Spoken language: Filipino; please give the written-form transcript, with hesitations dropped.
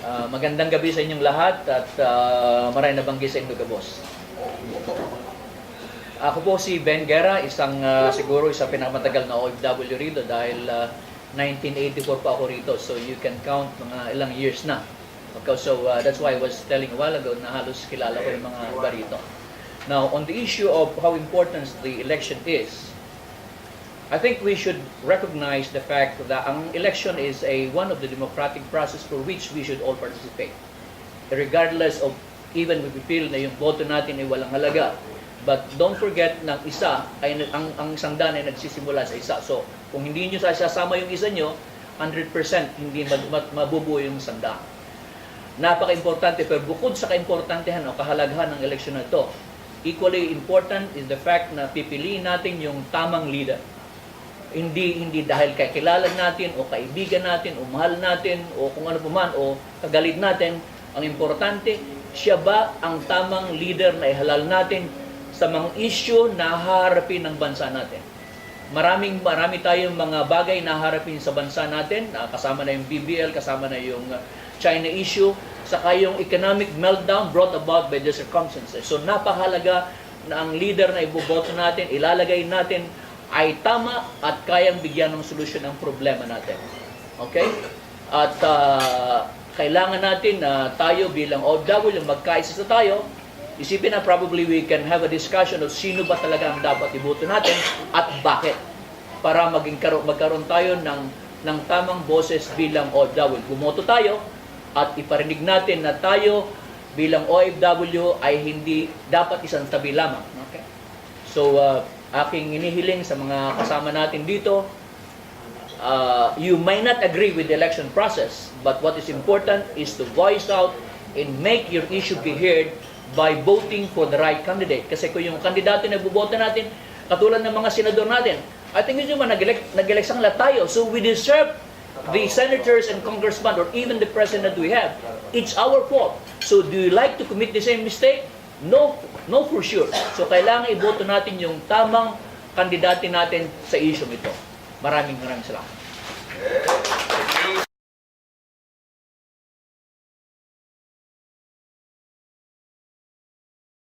Magandang gabi sa inyong lahat at maraming nabanggi sa inyong boss. Ako po si Ben Guerra, siguro isa pinakamatagal na OFW rito dahil 1984 pa ako rito. So you can count mga ilang years na. Okay, so that's why I was telling a while ago na halos kilala ko yung mga iba rito. Now, on the issue of how important the election is, I think we should recognize the fact that ang election is one of the democratic process for which we should all participate. Regardless of even if we feel na yung boto natin ay walang halaga. But don't forget na ang isang daan ay nagsisimula sa isa. So, kung hindi nyo sasama yung isa nyo, 100% hindi mabubuo yung isang daan. Napaka-importante, pero bukod sa kaimportantehan o kahalagahan ng eleksyon na ito, equally important is the fact na pipiliin natin yung tamang leader. Hindi dahil kakilala natin o kaibigan natin o mahal natin o kung ano man o kagalit natin. Ang importante, siya ba ang tamang leader na ihalal natin sa mga issue na haharapin ng bansa natin. Marami tayong mga bagay na haharapin sa bansa natin, kasama na yung BBL, kasama na yung China issue, saka yung economic meltdown brought about by the circumstances. So napakahalaga na ang leader na iboboto natin, ilalagay natin ay tama at kayang bigyan ng solusyon ang problema natin. Okay? At kailangan natin na tayo bilang OFW, magkaisa sa tayo, isipin na probably we can have a discussion of sino ba talaga ang dapat iboto natin at bakit. Para magkaroon tayo ng tamang boses bilang OFW. Bumoto tayo at iparinig natin na tayo bilang OFW ay hindi dapat isang tabi lamang. Okay? So, aking inihiling sa mga kasama natin dito, you may not agree with the election process, but what is important is to voice out and make your issue be heard by voting for the right candidate. Kasi kung yung kandidato na buboto natin, katulad ng mga senador natin, I think yun naman, nag-election lahat tayo. So we deserve the senators and congressmen or even the president that we have. It's our fault. So do you like to commit the same mistake? No for sure. So kailangan iboto natin yung tamang kandidato natin sa issue ito. Maraming salamat.